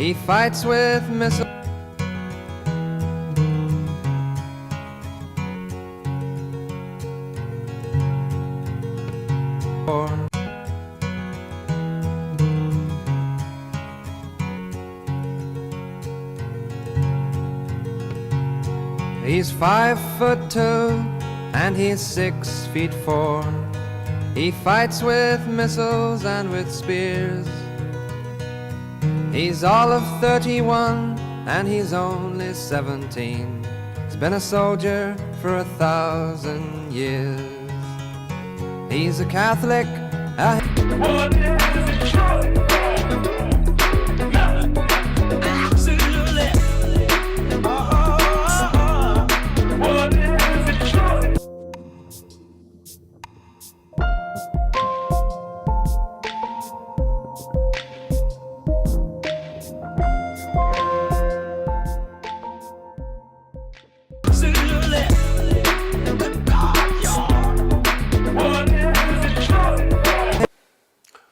He fights with missiles. He's 5'2" and he's 6'4". He fights with missiles and with spears. He's all of 31 and he's only 17. He's been a soldier for 1,000 years. He's a Catholic. What is it, Charlie? Absolutely. What is it, Charlie?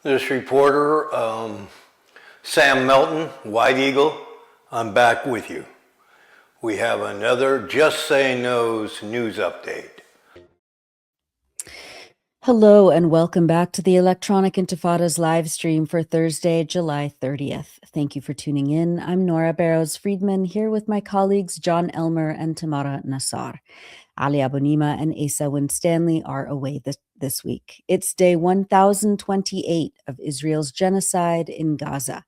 This reporter, Sam Melton, White Eagle, I'm back with you. We have another Just Say No's news update. Hello and welcome back to the Electronic Intifada's live stream for Thursday, July 30th. Thank you for tuning in. I'm Nora Barrows-Friedman here with my colleagues John Elmer and Tamara Nassar. Ali Abunima and Asa Winstanley are away this week. It's day 1028 of Israel's genocide in Gaza.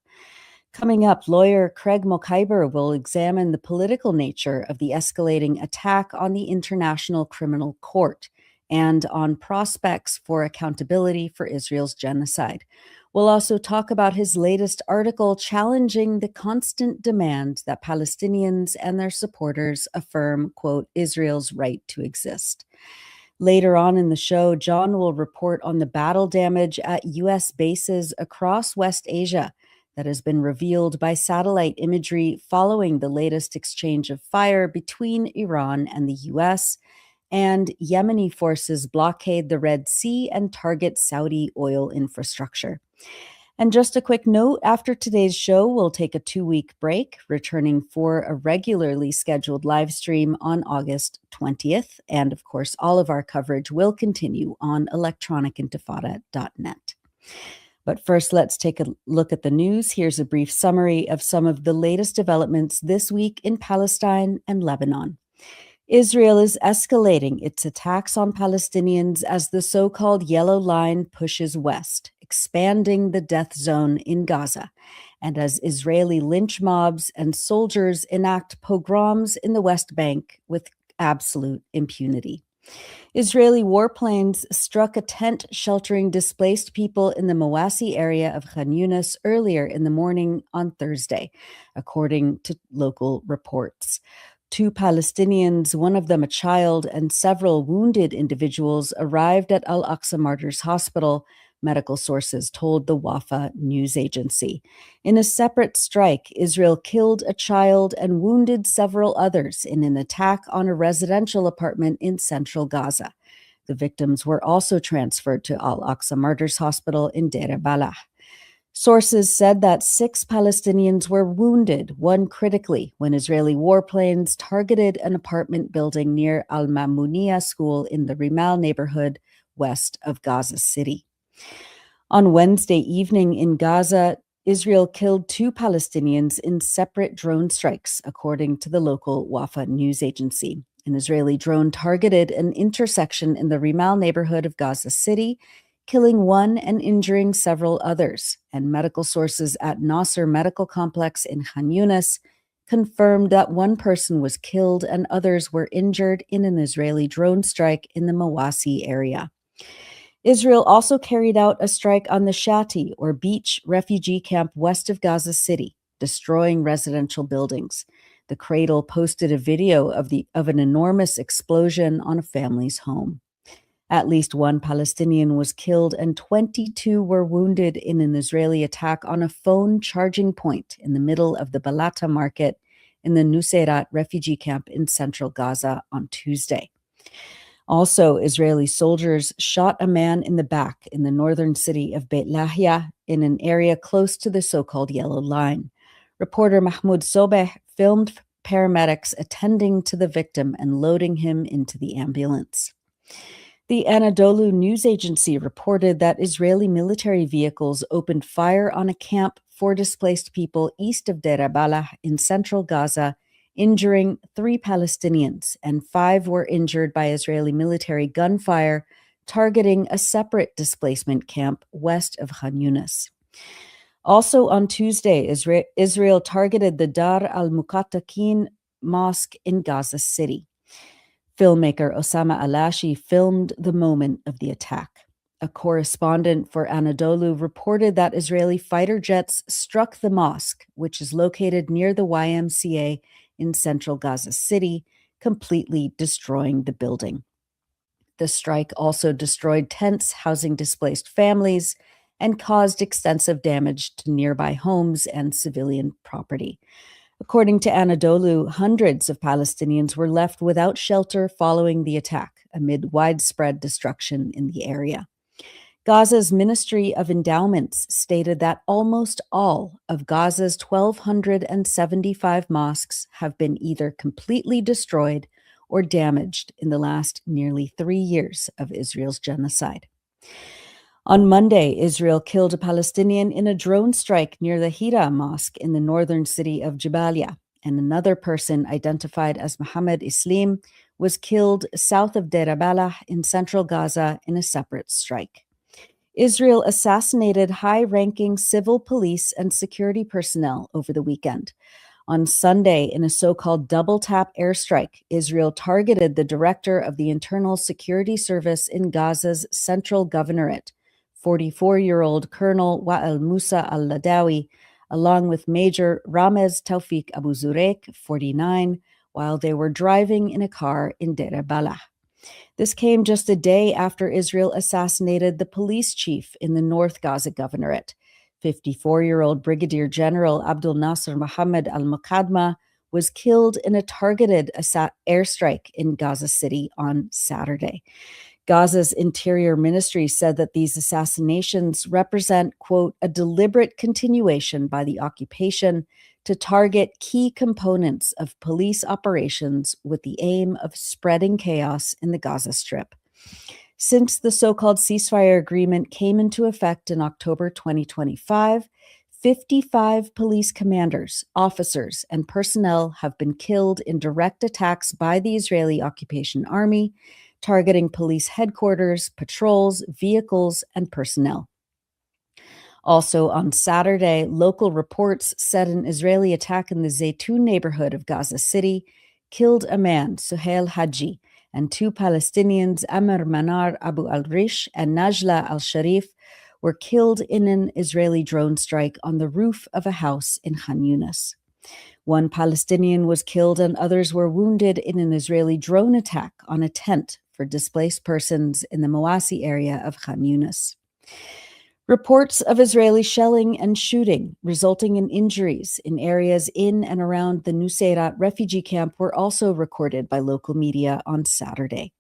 Coming up, lawyer Craig Mokhiber will examine the political nature of the escalating attack on the International Criminal Court and on prospects for accountability for Israel's genocide. We'll also talk about his latest article challenging the constant demand that Palestinians and their supporters affirm, quote, Israel's right to exist. Later on in the show, John will report on the battle damage at U.S. bases across West Asia that has been revealed by satellite imagery following the latest exchange of fire between Iran and the U.S., and Yemeni forces blockade the Red Sea and target Saudi oil infrastructure. And just a quick note, after today's show, we'll take a 2-week break, returning for a regularly scheduled live stream on August 20th. And of course, all of our coverage will continue on electronicintifada.net. But first, let's take a look at the news. Here's a brief summary of some of the latest developments this week in Palestine and Lebanon. Israel is escalating its attacks on Palestinians as the so-called Yellow Line pushes west, expanding the death zone in Gaza, and as Israeli lynch mobs and soldiers enact pogroms in the West Bank with absolute impunity. Israeli warplanes struck a tent sheltering displaced people in the Mawasi area of Khan Yunis earlier in the morning on Thursday, according to local reports. 2 Palestinians, one of them a child, and several wounded individuals arrived at Al-Aqsa Martyrs Hospital, medical sources told the Wafa news agency. In a separate strike, Israel killed a child and wounded several others in an attack on a residential apartment in central Gaza. The victims were also transferred to Al-Aqsa Martyrs Hospital in Deir Balah. Sources said that 6 Palestinians were wounded, 1 critically, when Israeli warplanes targeted an apartment building near Al-Mamuniya school in the Rimal neighborhood west of Gaza City. On Wednesday evening in Gaza, Israel killed 2 Palestinians in separate drone strikes, according to the local Wafa news agency. An Israeli drone targeted an intersection in the Rimal neighborhood of Gaza City, killing 1 and injuring several others, and medical sources at Nasser Medical Complex in Khan Yunis confirmed that 1 person was killed and others were injured in an Israeli drone strike in the Mawasi area. Israel also carried out a strike on the Shati, or beach, refugee camp west of Gaza City, destroying residential buildings. The Cradle posted a video of an enormous explosion on a family's home. At least 1 Palestinian was killed and 22 were wounded in an Israeli attack on a phone charging point in the middle of the Balata market in the Nuseirat refugee camp in central Gaza on Tuesday. Also, Israeli soldiers shot a man in the back in the northern city of Beit Lahia in an area close to the so-called Yellow Line. Reporter Mahmoud Sobeh filmed paramedics attending to the victim and loading him into the ambulance. The Anadolu news agency reported that Israeli military vehicles opened fire on a camp for displaced people east of Deir Balah in central Gaza, injuring 3 Palestinians, and 5 were injured by Israeli military gunfire targeting a separate displacement camp west of Khan Yunis. Also on Tuesday, Israel targeted the Dar al-Muqattaqin mosque in Gaza City. Filmmaker Osama Alashi filmed the moment of the attack. A correspondent for Anadolu reported that Israeli fighter jets struck the mosque, which is located near the YMCA in central Gaza City, completely destroying the building. The strike also destroyed tents housing displaced families and caused extensive damage to nearby homes and civilian property. According to Anadolu, hundreds of Palestinians were left without shelter following the attack, amid widespread destruction in the area. Gaza's Ministry of Endowments stated that almost all of Gaza's 1,275 mosques have been either completely destroyed or damaged in the last nearly 3 years of Israel's genocide. On Monday, Israel killed a Palestinian in a drone strike near the Hira Mosque in the northern city of Jabalia, and another person identified as Mohammed Islim was killed south of Deir Balah in central Gaza in a separate strike. Israel assassinated high-ranking civil police and security personnel over the weekend. On Sunday, in a so-called double-tap airstrike, Israel targeted the director of the Internal Security Service in Gaza's Central Governorate, 44-year-old Colonel Wa'el Musa al-Ladawi, along with Major Ramez Tawfiq Abu Zurek, 49, while they were driving in a car in Deir Balah. This came just a day after Israel assassinated the police chief in the North Gaza Governorate. 54-year-old Brigadier General Abdul Nasser Mohammed al-Muqadma was killed in a targeted airstrike in Gaza City on Saturday. Gaza's Interior Ministry said that these assassinations represent, quote, a deliberate continuation by the occupation to target key components of police operations with the aim of spreading chaos in the Gaza Strip. Since the so-called ceasefire agreement came into effect in October 2025, 55 police commanders, officers, and personnel have been killed in direct attacks by the Israeli occupation army, targeting police headquarters, patrols, vehicles, and personnel. Also on Saturday, local reports said an Israeli attack in the Zaytun neighborhood of Gaza City killed a man, Suhail Haji, and 2 Palestinians, Amr Manar Abu al-Rish and Najla al-Sharif, were killed in an Israeli drone strike on the roof of a house in Khan Yunis. 1 Palestinian was killed and others were wounded in an Israeli drone attack on a tent for displaced persons in the Mawasi area of Khan Yunis. Reports of Israeli shelling and shooting resulting in injuries in areas in and around the Nuseirat refugee camp were also recorded by local media on Saturday.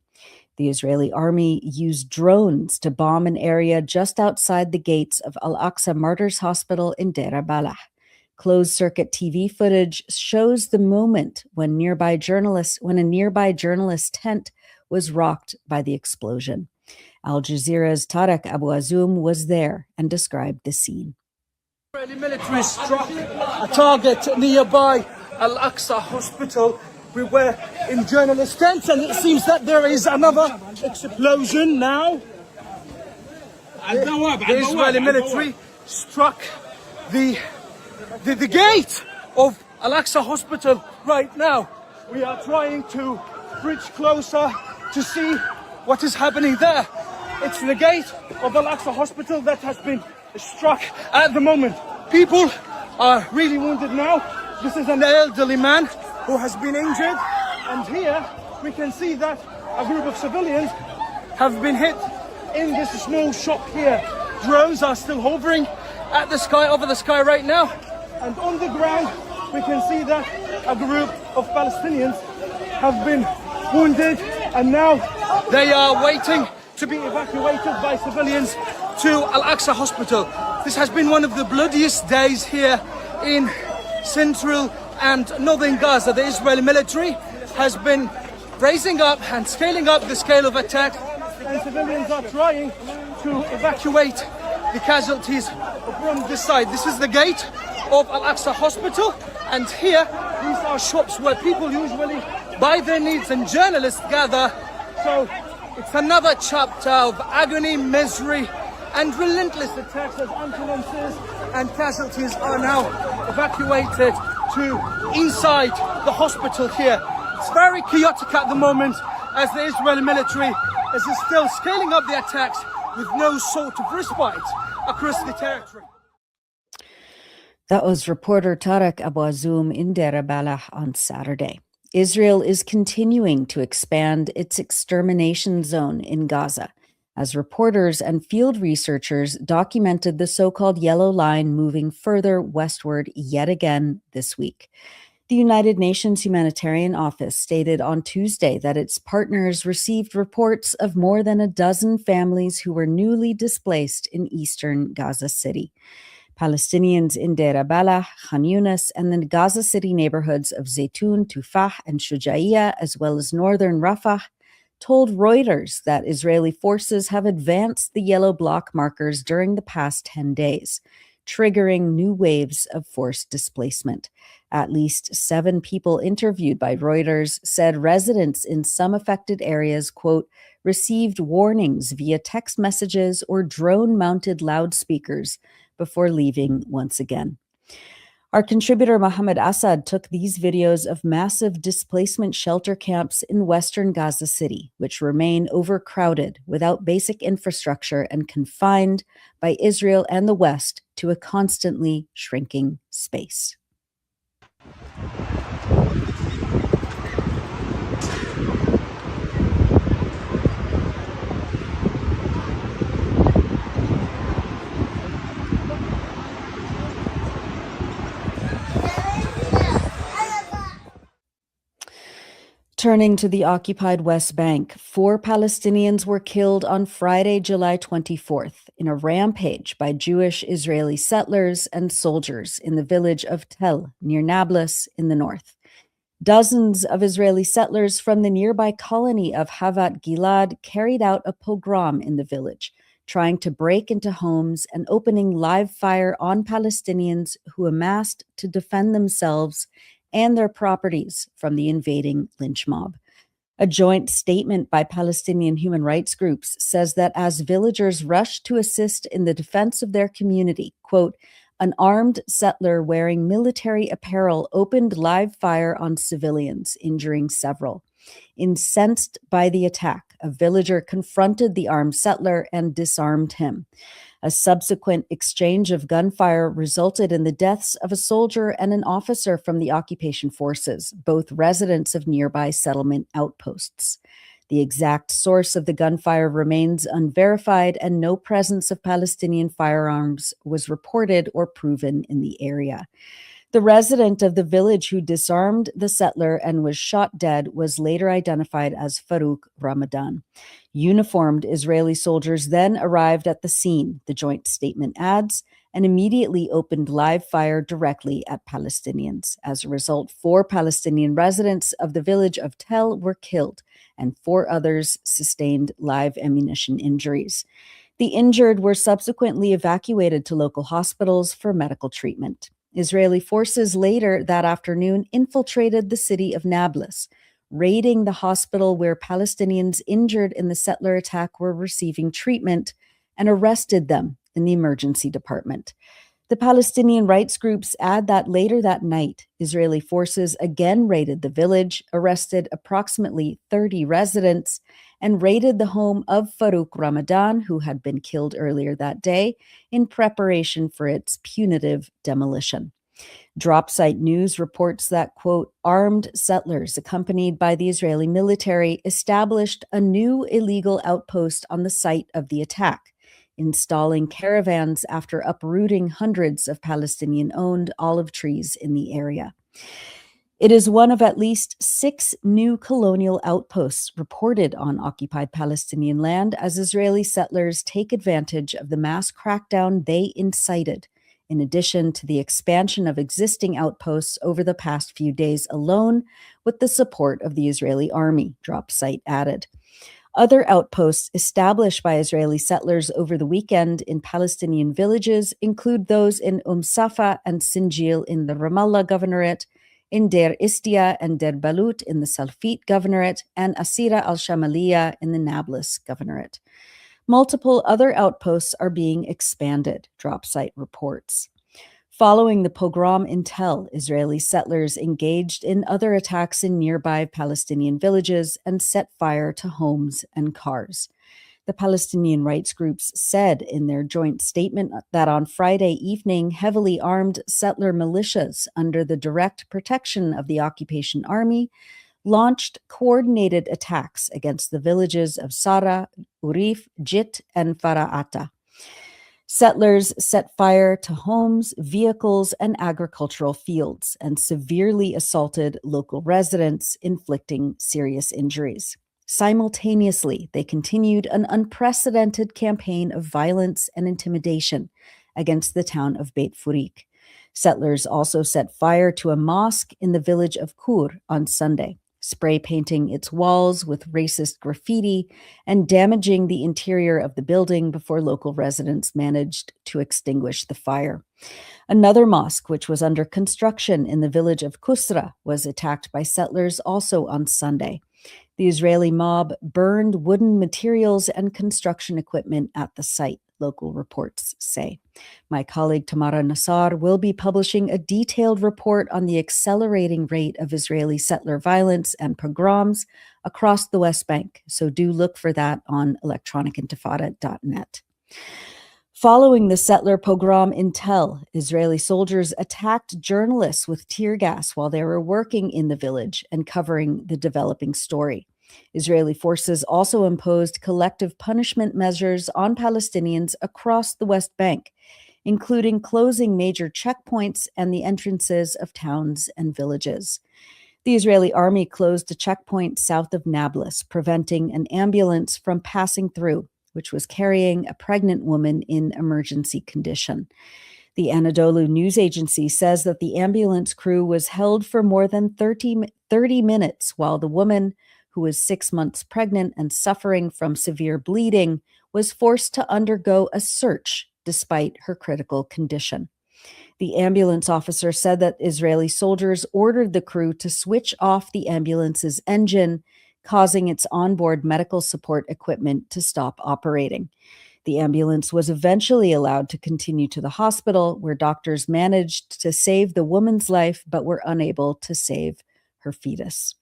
The Israeli army used drones to bomb an area just outside the gates of Al-Aqsa Martyrs Hospital in Deir Balah. Closed-circuit TV footage shows the moment when a nearby journalist's tent was rocked by the explosion. Al Jazeera's Tarek Abu Azoum was there and described the scene. Israeli military struck a target nearby Al-Aqsa Hospital. We were in journalist tents and it seems that there is another explosion now. The Israeli military struck the gate of Al-Aqsa Hospital right now. We are trying to reach closer to see what is happening there. It's the gate of Al-Aqsa Hospital that has been struck at the moment. People are really wounded now. This is an elderly man who has been injured. And here we can see that a group of civilians have been hit in this small shop here. Drones are still hovering at the sky, over the sky right now. And on the ground, we can see that a group of Palestinians have been wounded. And now they are waiting to be evacuated by civilians to Al-Aqsa Hospital. This has been one of the bloodiest days here in central and northern Gaza. The Israeli military has been raising up and scaling up the scale of attack, and civilians are trying to evacuate the casualties from this side. This is the gate of Al-Aqsa Hospital, and here these are shops where people usually buy their needs and journalists gather. So it's another chapter of agony, misery, and relentless attacks as ambulances and casualties are now evacuated to inside the hospital here. It's very chaotic at the moment as the Israeli military is still scaling up the attacks with no sort of respite across the territory. That was reporter Tarek Abu Azoum in Deir Balah on Saturday. Israel is continuing to expand its extermination zone in Gaza as reporters and field researchers documented the so-called yellow line moving further westward yet again this week. The United Nations Humanitarian Office stated on Tuesday that its partners received reports of more than a dozen families who were newly displaced in eastern Gaza City. Palestinians in Deir Balah, Khan Yunis, and the Gaza City neighborhoods of Zaytun, Tufah, and Shujaiya, as well as northern Rafah, told Reuters that Israeli forces have advanced the yellow block markers during the past 10 days, triggering new waves of forced displacement. At least 7 people interviewed by Reuters said residents in some affected areas, quote, received warnings via text messages or drone-mounted loudspeakers before leaving once again. Our contributor Mohammed Assad took these videos of massive displacement shelter camps in western Gaza City, which remain overcrowded without basic infrastructure and confined by Israel and the West to a constantly shrinking space. Turning to the occupied West Bank, 4 Palestinians were killed on Friday, July 24th, in a rampage by Jewish Israeli settlers and soldiers in the village of Tel, near Nablus in the north. Dozens of Israeli settlers from the nearby colony of Havat Gilad carried out a pogrom in the village, trying to break into homes and opening live fire on Palestinians who amassed to defend themselves and their properties from the invading lynch mob. A joint statement by Palestinian human rights groups says that as villagers rushed to assist in the defense of their community, quote, an armed settler wearing military apparel opened live fire on civilians, injuring several. Incensed by the attack, a villager confronted the armed settler and disarmed him. A subsequent exchange of gunfire resulted in the deaths of a soldier and an officer from the occupation forces, both residents of nearby settlement outposts. The exact source of the gunfire remains unverified, and no presence of Palestinian firearms was reported or proven in the area. The resident of the village who disarmed the settler and was shot dead was later identified as Farouk Ramadan. Uniformed Israeli soldiers then arrived at the scene, the joint statement adds, and immediately opened live fire directly at Palestinians. As a result, 4 Palestinian residents of the village of Tel were killed, and 4 others sustained live ammunition injuries. The injured were subsequently evacuated to local hospitals for medical treatment. Israeli forces later that afternoon infiltrated the city of Nablus, raiding the hospital where Palestinians injured in the settler attack were receiving treatment, and arrested them in the emergency department. The Palestinian rights groups add that later that night, Israeli forces again raided the village, arrested approximately 30 residents, and raided the home of Farouk Ramadan, who had been killed earlier that day, in preparation for its punitive demolition. Dropsite News reports that, quote, armed settlers accompanied by the Israeli military established a new illegal outpost on the site of the attack, installing caravans after uprooting hundreds of Palestinian-owned olive trees in the area. It is one of at least 6 new colonial outposts reported on occupied Palestinian land as Israeli settlers take advantage of the mass crackdown they incited in addition to the expansion of existing outposts over the past few days alone, with the support of the Israeli army, drop site added. Other outposts established by Israeli settlers over the weekend in Palestinian villages include those in Safa and Sinjil in the Ramallah Governorate, in Deir Istia and Deir Balut in the Salfit Governorate, and Asira al-Shamaliya in the Nablus Governorate. Multiple other outposts are being expanded, drop site reports. Following the pogrom in Tel, Israeli settlers engaged in other attacks in nearby Palestinian villages and set fire to homes and cars. The Palestinian rights groups said in their joint statement that on Friday evening, heavily armed settler militias under the direct protection of the occupation army launched coordinated attacks against the villages of Sara, Urif, Jit, and Fara'ata. Settlers set fire to homes, vehicles, and agricultural fields and severely assaulted local residents, inflicting serious injuries. Simultaneously, they continued an unprecedented campaign of violence and intimidation against the town of Beit Furik. Settlers also set fire to a mosque in the village of Kur on Sunday, spray painting its walls with racist graffiti and damaging the interior of the building before local residents managed to extinguish the fire. Another mosque, which was under construction in the village of Kusra, was attacked by settlers also on Sunday. The Israeli mob burned wooden materials and construction equipment at the site, local reports say. My colleague Tamara Nassar will be publishing a detailed report on the accelerating rate of Israeli settler violence and pogroms across the West Bank, so do look for that on electronicintifada.net. Following the settler pogrom in Tel, Israeli soldiers attacked journalists with tear gas while they were working in the village and covering the developing story. Israeli forces also imposed collective punishment measures on Palestinians across the West Bank, including closing major checkpoints and the entrances of towns and villages. The Israeli army closed a checkpoint south of Nablus, preventing an ambulance from passing through, which was carrying a pregnant woman in emergency condition. The Anadolu news agency says that the ambulance crew was held for more than 30 minutes while the woman, who was 6 months pregnant and suffering from severe bleeding, was forced to undergo a search despite her critical condition. The ambulance officer said that Israeli soldiers ordered the crew to switch off the ambulance's engine, causing its onboard medical support equipment to stop operating. The ambulance was eventually allowed to continue to the hospital, where doctors managed to save the woman's life but were unable to save her fetus.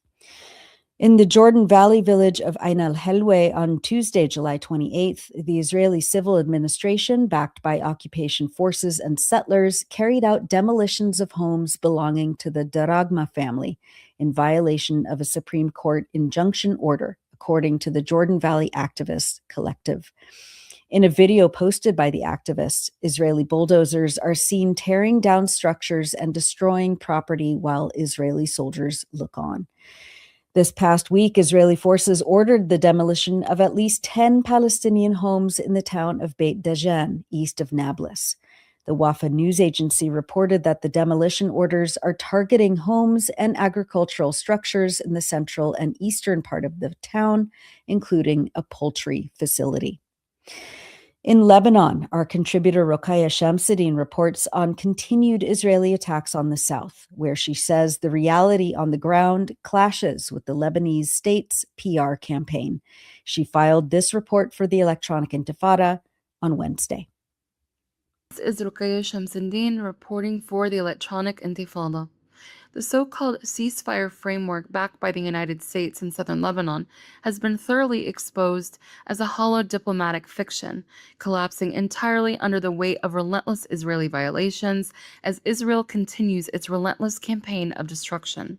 In the Jordan Valley village of Ain al-Helwe on Tuesday, July 28th, the Israeli civil administration, backed by occupation forces and settlers, carried out demolitions of homes belonging to the Daragma family in violation of a Supreme Court injunction order, according to the Jordan Valley Activists Collective. In a video posted by the activists, Israeli bulldozers are seen tearing down structures and destroying property while Israeli soldiers look on. This past week, Israeli forces ordered the demolition of at least 10 Palestinian homes in the town of Beit Dajan, east of Nablus. The Wafa news agency reported that the demolition orders are targeting homes and agricultural structures in the central and eastern part of the town, including a poultry facility. In Lebanon, our contributor Rokaya Shamsuddin reports on continued Israeli attacks on the south, where she says the reality on the ground clashes with the Lebanese state's PR campaign. She filed this report for the Electronic Intifada on Wednesday. This is Rokaya Shamsuddin reporting for the Electronic Intifada. The so-called ceasefire framework backed by the United States in southern Lebanon has been thoroughly exposed as a hollow diplomatic fiction, collapsing entirely under the weight of relentless Israeli violations as Israel continues its relentless campaign of destruction.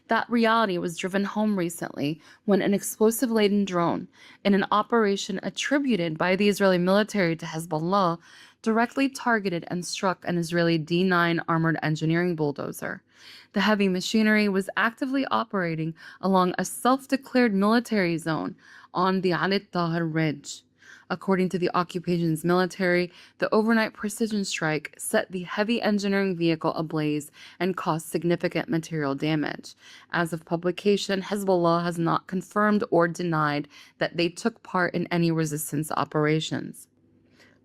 That reality was driven home recently when an explosive-laden drone, in an operation attributed by the Israeli military to Hezbollah, directly targeted and struck an Israeli D-9 armored engineering bulldozer. The heavy machinery was actively operating along a self-declared military zone on the Alit Tahar Ridge. According to the occupation's military, the overnight precision strike set the heavy engineering vehicle ablaze and caused significant material damage. As of publication, Hezbollah has not confirmed or denied that they took part in any resistance operations.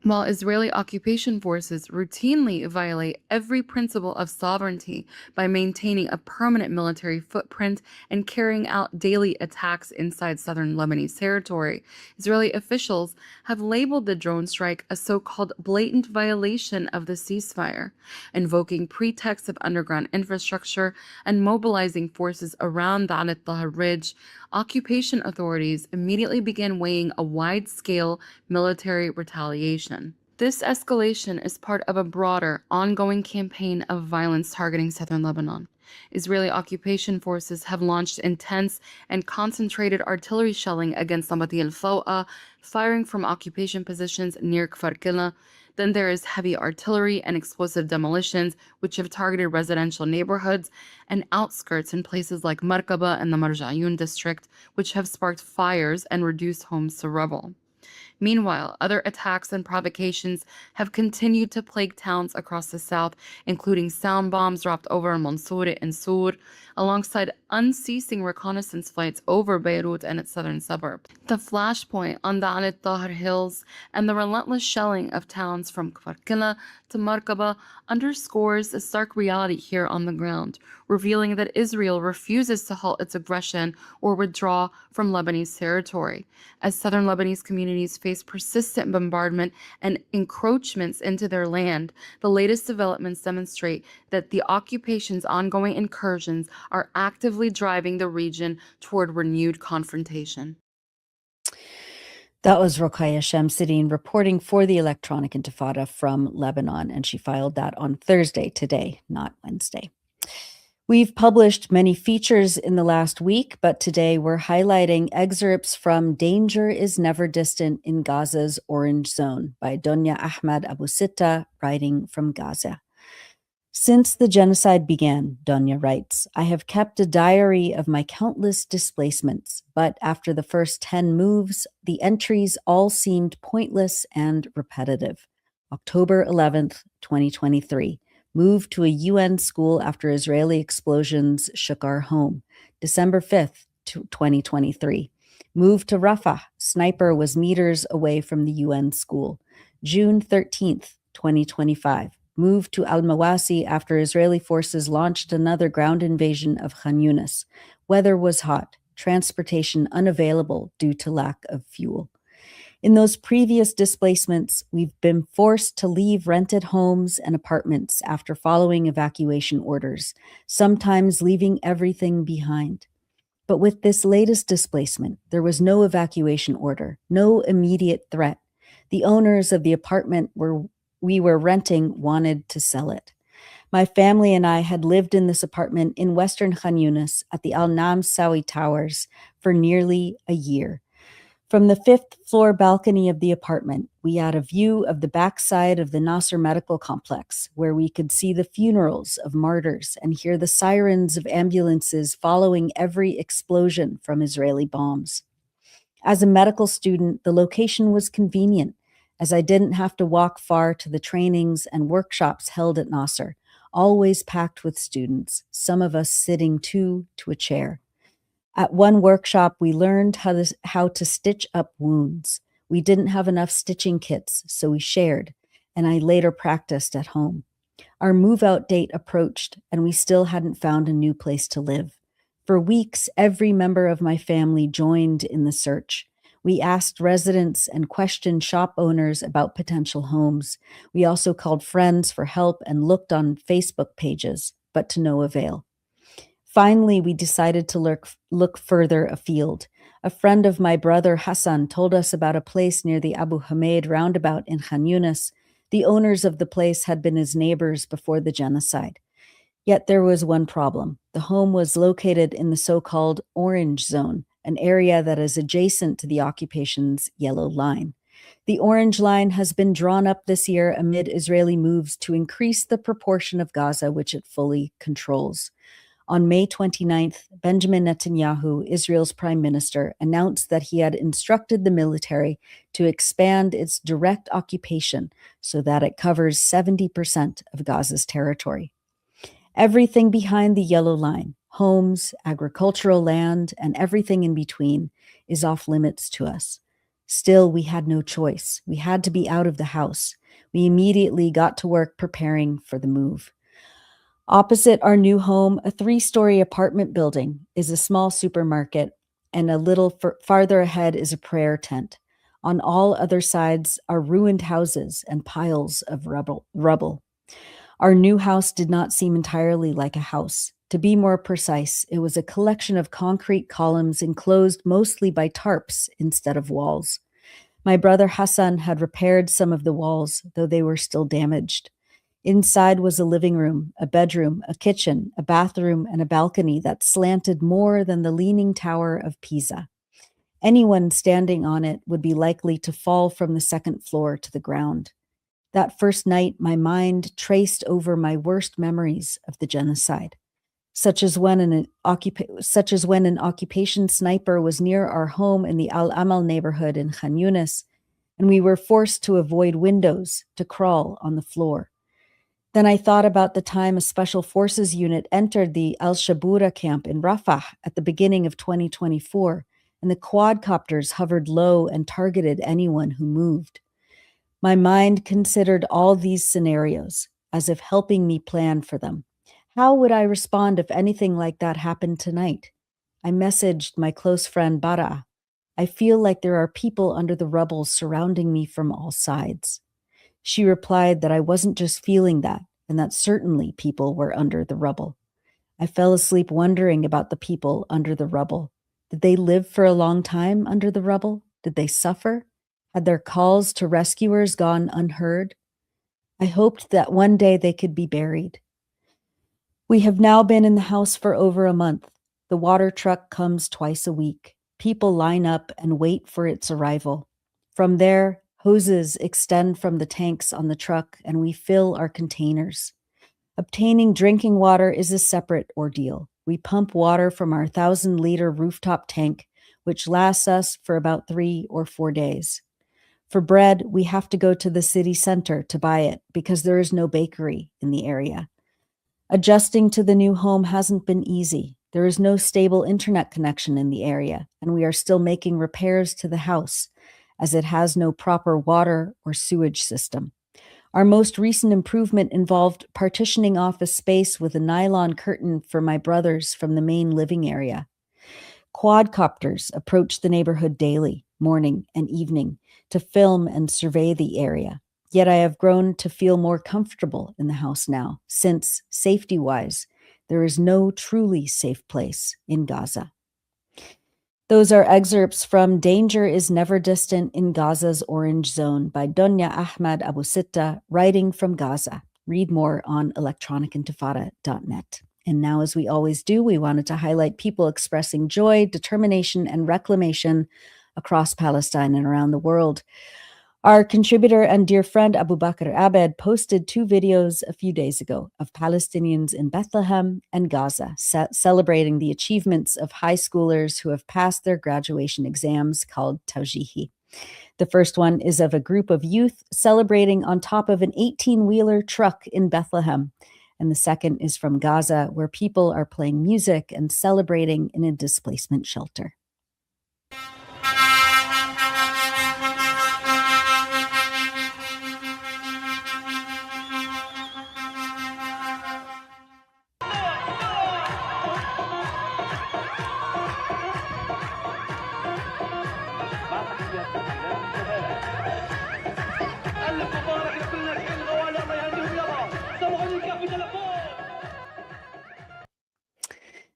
While Israeli occupation forces routinely violate every principle of sovereignty by maintaining a permanent military footprint and carrying out daily attacks inside southern Lebanese territory, Israeli officials have labeled the drone strike a so-called blatant violation of the ceasefire, invoking pretexts of underground infrastructure and mobilizing forces around the al-Tahrir Ridge. Occupation authorities immediately began weighing a wide-scale military retaliation. This escalation is part of a broader, ongoing campaign of violence targeting southern Lebanon. Israeli occupation forces have launched intense and concentrated artillery shelling against Nabati al-Fawqa, firing from occupation positions near Kfar Killa. Then there is heavy artillery and explosive demolitions, which have targeted residential neighborhoods and outskirts in places like Markaba and the Marjayun district, which have sparked fires and reduced homes to rubble. Meanwhile, other attacks and provocations have continued to plague towns across the south, including sound bombs dropped over Mansouri and Sur, alongside unceasing reconnaissance flights over Beirut and its southern suburb. The flashpoint on the al-Tahrir Hills and the relentless shelling of towns from Kfar Killa to Markaba underscores the stark reality here on the ground, revealing that Israel refuses to halt its aggression or withdraw from Lebanese territory. As southern Lebanese communities face persistent bombardment and encroachments into their land, the latest developments demonstrate that the occupation's ongoing incursions are actively driving the region toward renewed confrontation. That was Rokhaya Shamsuddin reporting for the Electronic Intifada from Lebanon, and she filed that on Thursday today, not Wednesday. We've published many features in the last week, but today we're highlighting excerpts from Danger is Never Distant in Gaza's Orange Zone by Donya Ahmad Abu Sitta, writing from Gaza. Since the genocide began, Donya writes, I have kept a diary of my countless displacements, but after the first 10 moves, the entries all seemed pointless and repetitive. October 11th, 2023. Moved to a UN school after Israeli explosions shook our home. December 5th, 2023. Moved to Rafah. Sniper was meters away from the UN school. June 13th, 2025. Moved to Al-Mawasi after Israeli forces launched another ground invasion of Khan Yunis. Weather was hot. Transportation unavailable due to lack of fuel. In those previous displacements, we've been forced to leave rented homes and apartments after following evacuation orders, sometimes leaving everything behind. But with this latest displacement, there was no evacuation order, no immediate threat. The owners of the apartment we were renting wanted to sell it. My family and I had lived in this apartment in Western Khan Yunis at the Al-Nam Sawi Towers for nearly a year. From the 5th floor balcony of the apartment, we had a view of the backside of the Nasser Medical Complex, where we could see the funerals of martyrs and hear the sirens of ambulances following every explosion from Israeli bombs. As a medical student, the location was convenient, as I didn't have to walk far to the trainings and workshops held at Nasser, always packed with students, some of us sitting two to a chair. At one workshop, we learned how to stitch up wounds. We didn't have enough stitching kits, so we shared, and I later practiced at home. Our move-out date approached, and we still hadn't found a new place to live. For weeks, every member of my family joined in the search. We asked residents and questioned shop owners about potential homes. We also called friends for help and looked on Facebook pages, but to no avail. Finally, we decided to look further afield. A friend of my brother Hassan told us about a place near the Abu Hamid roundabout in Khan Yunis. The owners of the place had been his neighbors before the genocide. Yet there was one problem. The home was located in the so-called Orange Zone, an area that is adjacent to the occupation's yellow line. The Orange Line has been drawn up this year amid Israeli moves to increase the proportion of Gaza which it fully controls. On May 29th, Benjamin Netanyahu, Israel's prime minister, announced that he had instructed the military to expand its direct occupation so that it covers 70% of Gaza's territory. Everything behind the yellow line, homes, agricultural land, and everything in between, is off limits to us. Still, we had no choice. We had to be out of the house. We immediately got to work preparing for the move. Opposite our new home, a 3-story apartment building, is a small supermarket, and a little farther ahead is a prayer tent. On all other sides are ruined houses and piles of rubble. Our new house did not seem entirely like a house. To be more precise, it was a collection of concrete columns enclosed mostly by tarps instead of walls. My brother Hassan had repaired some of the walls, though they were still damaged. Inside was a living room, a bedroom, a kitchen, a bathroom, and a balcony that slanted more than the Leaning Tower of Pisa. Anyone standing on it would be likely to fall from the second floor to the ground. That first night, my mind traced over my worst memories of the genocide, such as when an occupation sniper was near our home in the Al Amal neighborhood in Khan Yunis, and we were forced to avoid windows to crawl on the floor. Then I thought about the time a special forces unit entered the Al-Shabura camp in Rafah at the beginning of 2024, and the quadcopters hovered low and targeted anyone who moved. My mind considered all these scenarios, as if helping me plan for them. How would I respond if anything like that happened tonight? I messaged my close friend Bara. I feel like there are people under the rubble surrounding me from all sides. She replied that I wasn't just feeling that, and that certainly people were under the rubble. I fell asleep wondering about the people under the rubble. Did they live for a long time under the rubble? Did they suffer? Had their calls to rescuers gone unheard? I hoped that one day they could be buried. We have now been in the house for over a month. The water truck comes twice a week. People line up and wait for its arrival. From there, hoses extend from the tanks on the truck, and we fill our containers. Obtaining drinking water is a separate ordeal. We pump water from our 1,000-liter rooftop tank, which lasts us for about 3 or 4 days. For bread, we have to go to the city center to buy it because there is no bakery in the area. Adjusting to the new home hasn't been easy. There is no stable internet connection in the area, and we are still making repairs to the house, as it has no proper water or sewage system. Our most recent improvement involved partitioning off a space with a nylon curtain for my brothers from the main living area. Quadcopters approach the neighborhood daily, morning and evening, to film and survey the area. Yet I have grown to feel more comfortable in the house now, since, safety-wise, there is no truly safe place in Gaza. Those are excerpts from Danger is Never Distant in Gaza's Orange Zone by Donya Ahmad Abu Sitta, writing from Gaza. Read more on electronicintifada.net. And now, as we always do, we wanted to highlight people expressing joy, determination, and reclamation across Palestine and around the world. Our contributor and dear friend Abu Bakr Abed posted 2 videos a few days ago of Palestinians in Bethlehem and Gaza celebrating the achievements of high schoolers who have passed their graduation exams called Tawjihi. The first one is of a group of youth celebrating on top of an 18-wheeler truck in Bethlehem. And the second is from Gaza, where people are playing music and celebrating in a displacement shelter.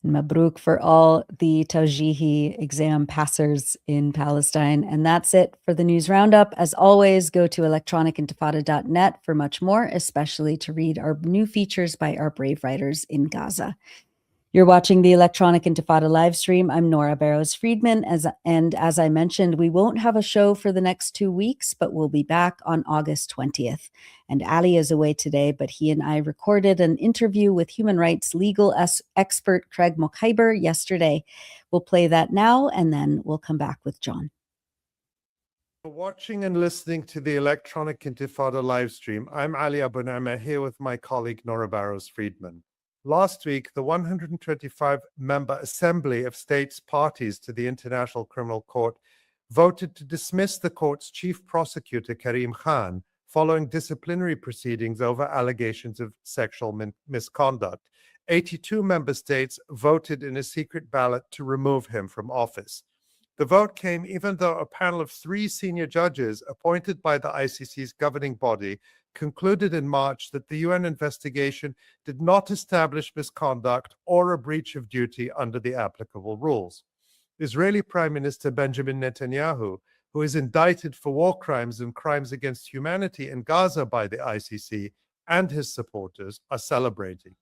Mabruk for all the Tawjihi exam passers in Palestine. And that's it for the news roundup. As always, go to electronicintifada.net for much more, especially to read our new features by our brave writers in Gaza. You're watching the Electronic Intifada live stream. I'm Nora Barrows-Friedman, and as I mentioned, we won't have a show for the next 2 weeks, but we'll be back on August 20th. And Ali is away today, but he and I recorded an interview with human rights legal expert Craig Mokhiber yesterday. We'll play that now, and then we'll come back with John. Watching and listening to the Electronic Intifada live stream, I'm Ali Abunama here with my colleague Nora Barrows-Friedman. Last week, the 125-member Assembly of States Parties to the International Criminal Court voted to dismiss the court's chief prosecutor, Karim Khan, following disciplinary proceedings over allegations of sexual misconduct. 82 member states voted in a secret ballot to remove him from office. The vote came even though a panel of 3 senior judges appointed by the ICC's governing body concluded in March that the UN investigation did not establish misconduct or a breach of duty under the applicable rules. Israeli Prime Minister Benjamin Netanyahu, who is indicted for war crimes and crimes against humanity in Gaza by the ICC, and his supporters are celebrating.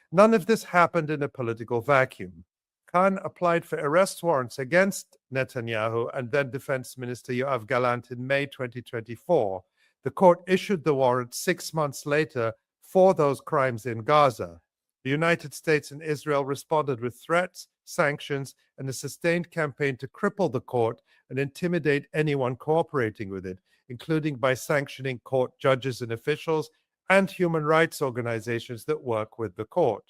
None of this happened in a political vacuum. Khan applied for arrest warrants against Netanyahu and then Defense Minister Yoav Gallant in May 2024. The court issued the warrant 6 months later for those crimes in Gaza. The United States and Israel responded with threats, sanctions, and a sustained campaign to cripple the court and intimidate anyone cooperating with it, including by sanctioning court judges and officials and human rights organizations that work with the court.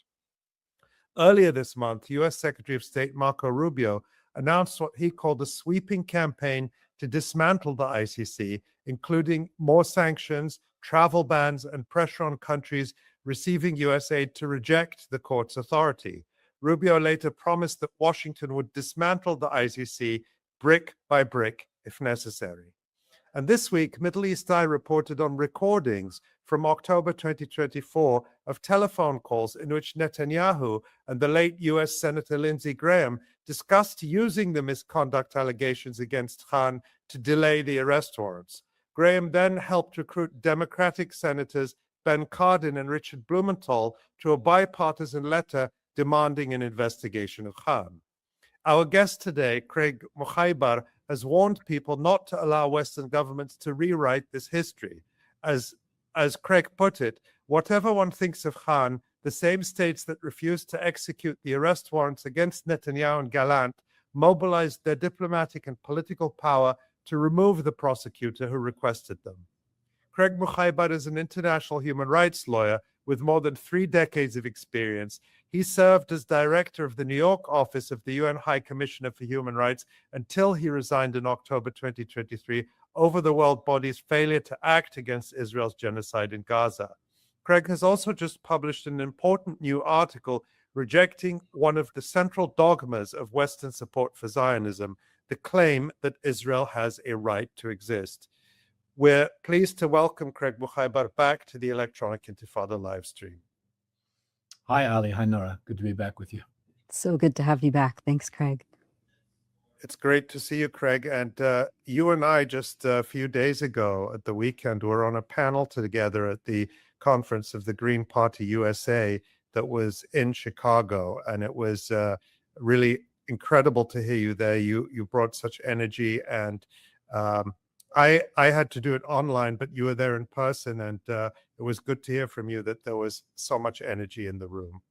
Earlier this month, U.S. Secretary of State Marco Rubio announced what he called a sweeping campaign to dismantle the ICC, including more sanctions, travel bans, and pressure on countries receiving U.S. aid to reject the court's authority. Rubio later promised that Washington would dismantle the ICC brick by brick if necessary. And this week, Middle East Eye reported on recordings from October 2024 of telephone calls in which Netanyahu and the late U.S. Senator Lindsey Graham discussed using the misconduct allegations against Khan to delay the arrest warrants. Graham then helped recruit Democratic Senators Ben Cardin and Richard Blumenthal to a bipartisan letter demanding an investigation of Khan. Our guest today, Craig Mokhiber, has warned people not to allow Western governments to rewrite this history. As Craig put it, whatever one thinks of Khan, the same states that refused to execute the arrest warrants against Netanyahu and Gallant mobilized their diplomatic and political power to remove the prosecutor who requested them. Craig Mokhiber is an international human rights lawyer with more than 3 decades of experience. He served as director of the New York office of the UN High Commissioner for Human Rights until he resigned in October 2023 over the world body's failure to act against Israel's genocide in Gaza. Craig has also just published an important new article rejecting one of the central dogmas of Western support for Zionism, the claim that Israel has a right to exist. We're pleased to welcome Craig Mokhiber back to the Electronic Intifada live stream. Hi, Ali. Hi, Nora. Good to be back with you. So good to have you back. Thanks, Craig. It's great to see you, Craig. And you and I just a few days ago at the weekend were on a panel together at the conference of the Green Party USA that was in Chicago. And it was really incredible to hear you there. You brought such energy, and I had to do it online, but you were there in person, and it was good to hear from you that there was so much energy in the room.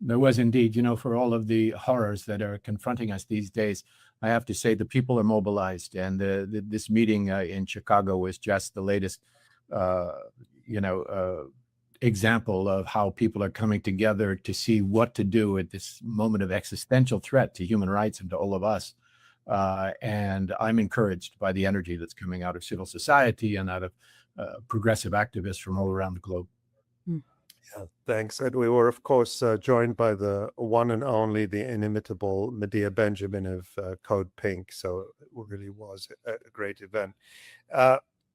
There was indeed. You know, for all of the horrors that are confronting us these days, I have to say the people are mobilized, and this meeting in Chicago was just the latest, example of how people are coming together to see what to do at this moment of existential threat to human rights and to all of us. And I'm encouraged by the energy that's coming out of civil society and out of progressive activists from all around the globe. Yeah, thanks. And we were, of course, joined by the one and only, the inimitable Medea Benjamin of Code Pink. So it really was a great event.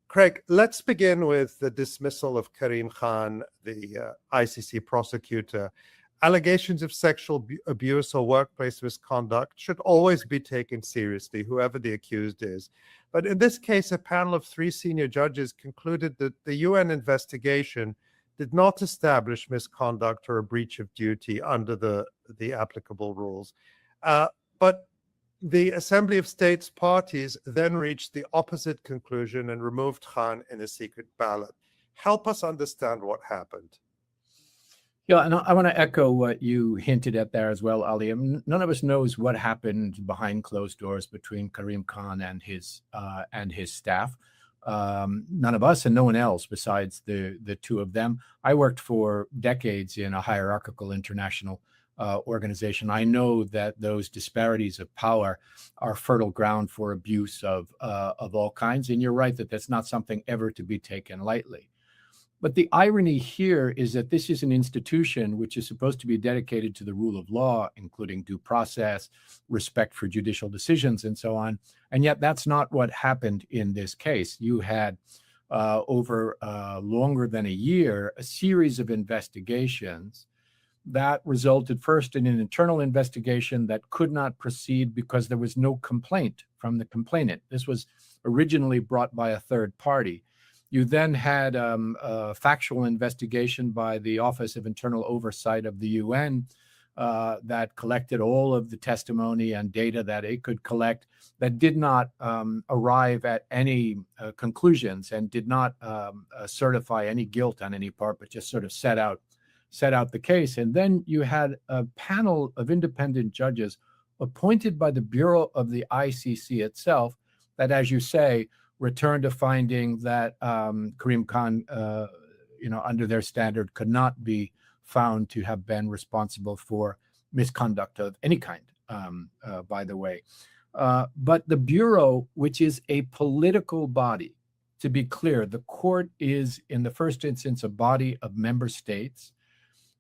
Craig, let's begin with the dismissal of Karim Khan, the ICC prosecutor. Allegations of sexual abuse or workplace misconduct should always be taken seriously, whoever the accused is. But in this case, a panel of 3 senior judges concluded that the UN investigation did not establish misconduct or a breach of duty under the applicable rules. But the Assembly of States parties then reached the opposite conclusion and removed Khan in a secret ballot. Help us understand what happened. Yeah, and I want to echo what you hinted at there as well, Ali. None of us knows what happened behind closed doors between Karim Khan and his staff. None of us and no one else besides the two of them. I worked for decades in a hierarchical international organization. I know that those disparities of power are fertile ground for abuse of all kinds. And you're right that that's not something ever to be taken lightly. But the irony here is that this is an institution which is supposed to be dedicated to the rule of law, including due process, respect for judicial decisions, and so on. And yet that's not what happened in this case. You had, over longer than a year, a series of investigations that resulted first in an internal investigation that could not proceed because there was no complaint from the complainant. This was originally brought by a third party. You then had a factual investigation by the Office of Internal Oversight of the UN that collected all of the testimony and data that it could collect that did not arrive at any conclusions and did not certify any guilt on any part, but just sort of set out the case. And then you had a panel of independent judges appointed by the Bureau of the ICC itself that, as you say, returned a finding that Karim Khan, under their standard, could not be found to have been responsible for misconduct of any kind, by the way. But the Bureau, which is a political body, to be clear, the court is, in the first instance, a body of member states.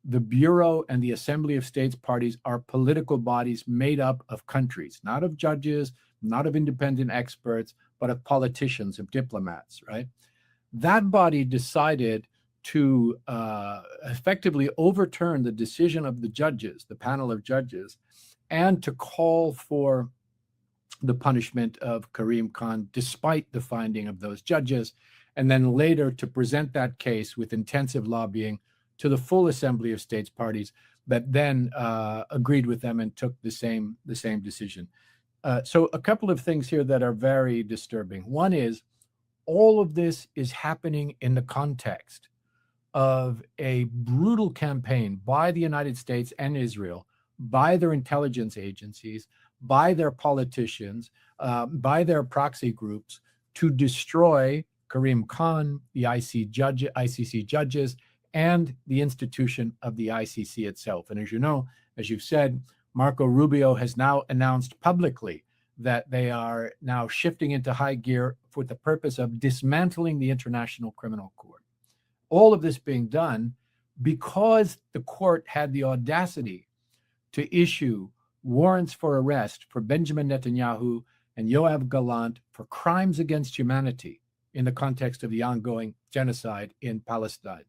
The Bureau and the Assembly of States parties are political bodies made up of countries, not of judges, not of independent experts, but of politicians, of diplomats, right? That body decided to effectively overturn the decision of the judges, the panel of judges, and to call for the punishment of Karim Khan despite the finding of those judges, and then later to present that case with intensive lobbying to the full Assembly of States parties that then agreed with them and took the same decision. So a couple of things here that are very disturbing. One is all of this is happening in the context of a brutal campaign by the United States and Israel, by their intelligence agencies, by their politicians, by their proxy groups to destroy Karim Khan, the ICC judges, and the institution of the ICC itself. And as you know, as you've said, Marco Rubio has now announced publicly that they are now shifting into high gear for the purpose of dismantling the International Criminal Court. All of this being done because the court had the audacity to issue warrants for arrest for Benjamin Netanyahu and Yoav Gallant for crimes against humanity in the context of the ongoing genocide in Palestine.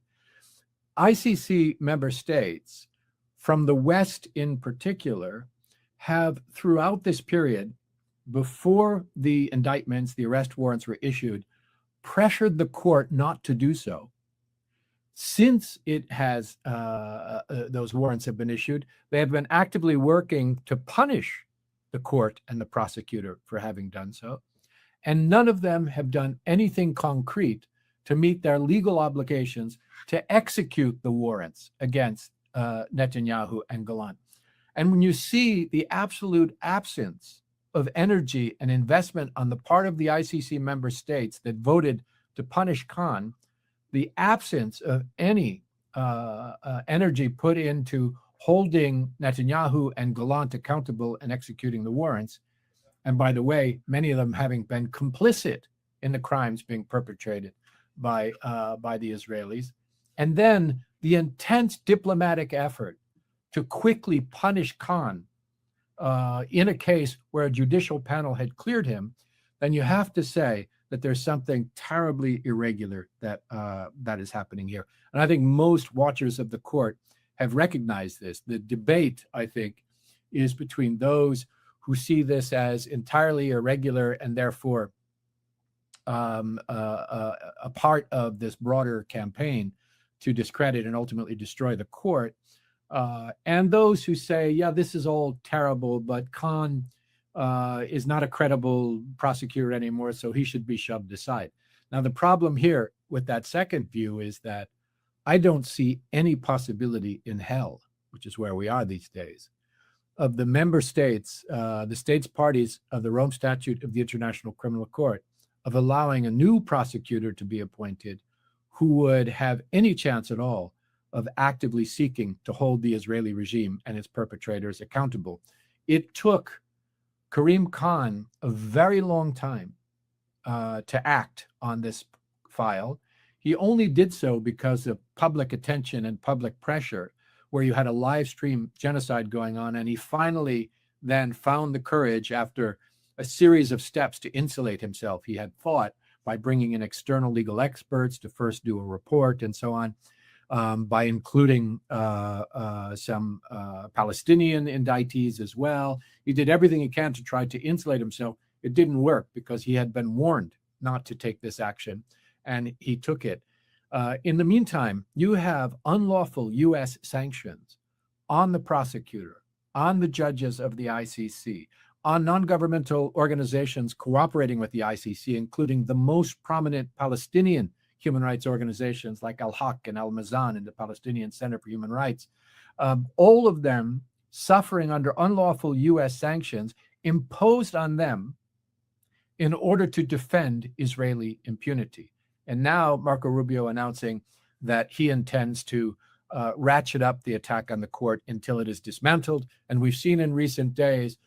ICC member states, from the West in particular, have throughout this period, before the indictments, the arrest warrants were issued, pressured the court not to do so. Since it has those warrants have been issued, they have been actively working to punish the court and the prosecutor for having done so. And none of them have done anything concrete to meet their legal obligations to execute the warrants against Netanyahu and Gallant. And when you see the absolute absence of energy and investment on the part of the ICC member states that voted to punish Khan, the absence of any energy put into holding Netanyahu and Gallant accountable and executing the warrants, and by the way, many of them having been complicit in the crimes being perpetrated by the Israelis, and then the intense diplomatic effort to quickly punish Khan in a case where a judicial panel had cleared him, then you have to say that there's something terribly irregular that is happening here. And I think most watchers of the court have recognized this. The debate, I think, is between those who see this as entirely irregular and therefore a part of this broader campaign to discredit and ultimately destroy the court. And those who say, yeah, this is all terrible, but Khan is not a credible prosecutor anymore, so he should be shoved aside. Now, the problem here with that second view is that I don't see any possibility in hell, which is where we are these days, of the member states, the states parties of the Rome Statute of the International Criminal Court, of allowing a new prosecutor to be appointed who would have any chance at all of actively seeking to hold the Israeli regime and its perpetrators accountable. It took Karim Khan a very long time to act on this file. He only did so because of public attention and public pressure, where you had a live stream genocide going on, and he finally then found the courage after a series of steps to insulate himself. He had fought by bringing in external legal experts to first do a report and so on, by including some Palestinian indictees as well. He did everything he can to try to insulate himself. It didn't work because he had been warned not to take this action, and he took it. In the meantime, you have unlawful U.S. sanctions on the prosecutor, on the judges of the ICC, on non-governmental organizations cooperating with the ICC, including the most prominent Palestinian human rights organizations like Al-Haq and Al-Mazan and the Palestinian Center for Human Rights, all of them suffering under unlawful U.S. sanctions imposed on them in order to defend Israeli impunity. And now Marco Rubio announcing that he intends to ratchet up the attack on the court until it is dismantled. And we've seen in recent days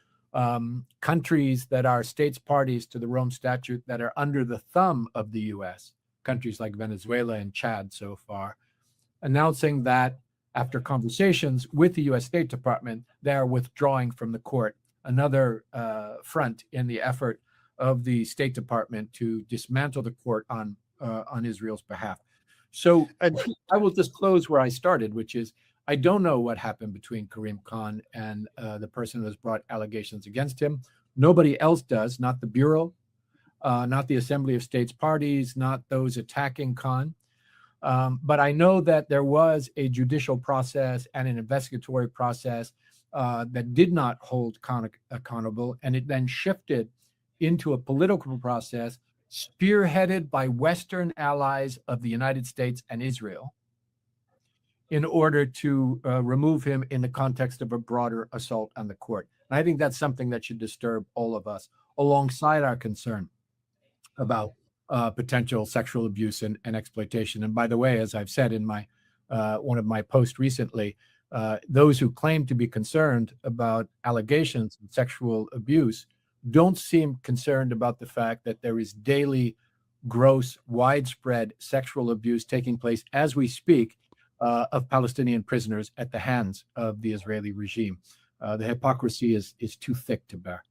countries that are states parties to the Rome Statute that are under the thumb of the U.S., countries like Venezuela and Chad so far, announcing that after conversations with the U.S. State Department, they are withdrawing from the court, another front in the effort of the State Department to dismantle the court on Israel's behalf. So I will just close where I started, which is I don't know what happened between Karim Khan and the person who has brought allegations against him. Nobody else does, not the Bureau, not the Assembly of States Parties, not those attacking Khan. But I know that there was a judicial process and an investigatory process that did not hold Khan accountable, and it then shifted into a political process spearheaded by Western allies of the United States and Israel in order to remove him in the context of a broader assault on the court. And I think that's something that should disturb all of us, alongside our concern about potential sexual abuse and exploitation. And by the way, as I've said in my one of my posts recently, those who claim to be concerned about allegations of sexual abuse don't seem concerned about the fact that there is daily, gross, widespread sexual abuse taking place as we speak of Palestinian prisoners at the hands of the Israeli regime. The hypocrisy is too thick to bear.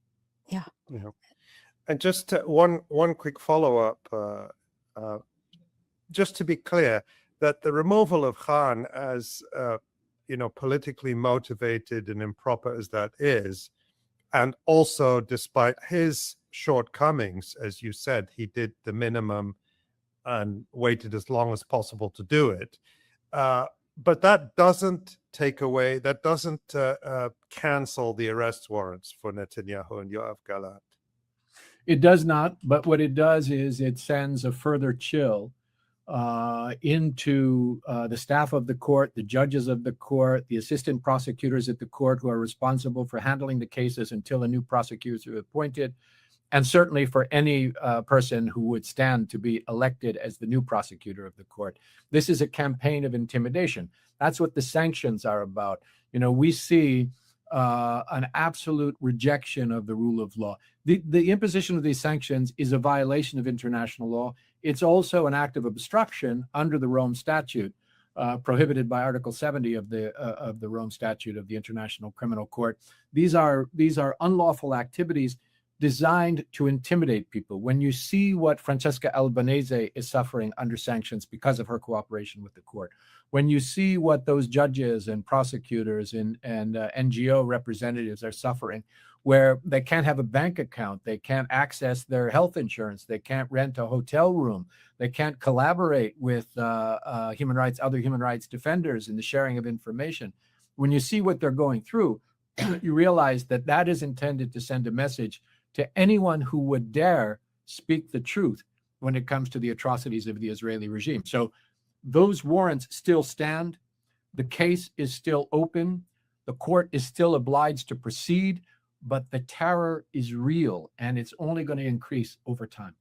Yeah. Yeah. And just one quick follow-up, just to be clear, that the removal of Khan, as politically motivated and improper as that is, and also despite his shortcomings, as you said, he did the minimum and waited as long as possible to do it. But that doesn't cancel the arrest warrants for Netanyahu and Yoav Gallant. It does not, but what it does is it sends a further chill into the staff of the court, the judges of the court, the assistant prosecutors at the court who are responsible for handling the cases until a new prosecutor is appointed, and certainly for any person who would stand to be elected as the new prosecutor of the court. This is a campaign of intimidation. That's what the sanctions are about. We see an absolute rejection of the rule of law. The imposition of these sanctions is a violation of international law. It's also an act of obstruction under the Rome Statute, prohibited by Article 70 of the Rome Statute of the International Criminal Court. These are unlawful activities designed to intimidate people. When you see what Francesca Albanese is suffering under sanctions because of her cooperation with the court, when you see what those judges and prosecutors and NGO representatives are suffering, where they can't have a bank account, they can't access their health insurance, they can't rent a hotel room, they can't collaborate with other human rights defenders in the sharing of information. When you see what they're going through, you realize that that is intended to send a message to anyone who would dare speak the truth when it comes to the atrocities of the Israeli regime. So those warrants still stand. The case is still open. The court is still obliged to proceed, but the terror is real and it's only going to increase over time.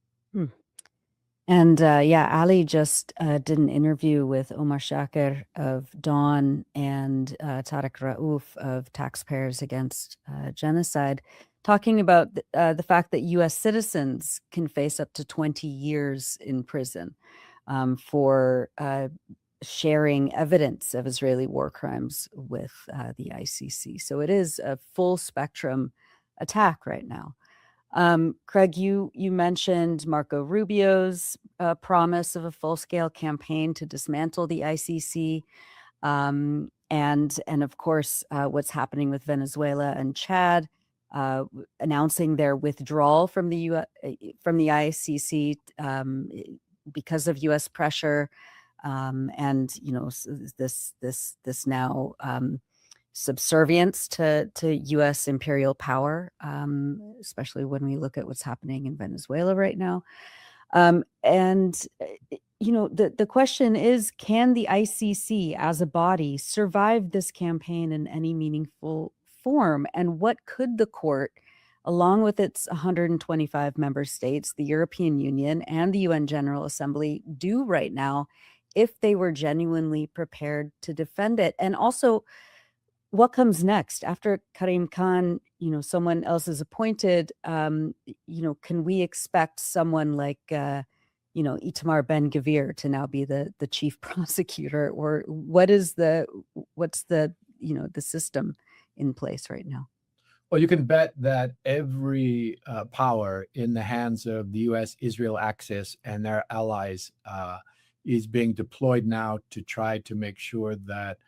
And yeah, Ali just did an interview with Omar Shaker of Dawn and Tariq Raouf of Taxpayers Against Genocide, talking about the fact that U.S. citizens can face up to 20 years in prison for sharing evidence of Israeli war crimes with the ICC. So it is a full spectrum attack right now. Craig, you mentioned Marco Rubio's promise of a full-scale campaign to dismantle the ICC, and of course what's happening with Venezuela and Chad, announcing their withdrawal from the ICC because of U.S. pressure, and this now subservience to U.S. imperial power, especially when we look at what's happening in Venezuela right now. The question is, can the ICC as a body survive this campaign in any meaningful form? And what could the court, along with its 125 member states, the European Union, and the UN General Assembly, do right now if they were genuinely prepared to defend it? And also, what comes next after Karim Khan? Someone else is appointed. Can we expect someone like Itamar Ben-Gvir to now be the chief prosecutor, or what's the system in place right now? Well, you can bet that every power in the hands of the U.S.-Israel axis and their allies is being deployed now to try to make sure that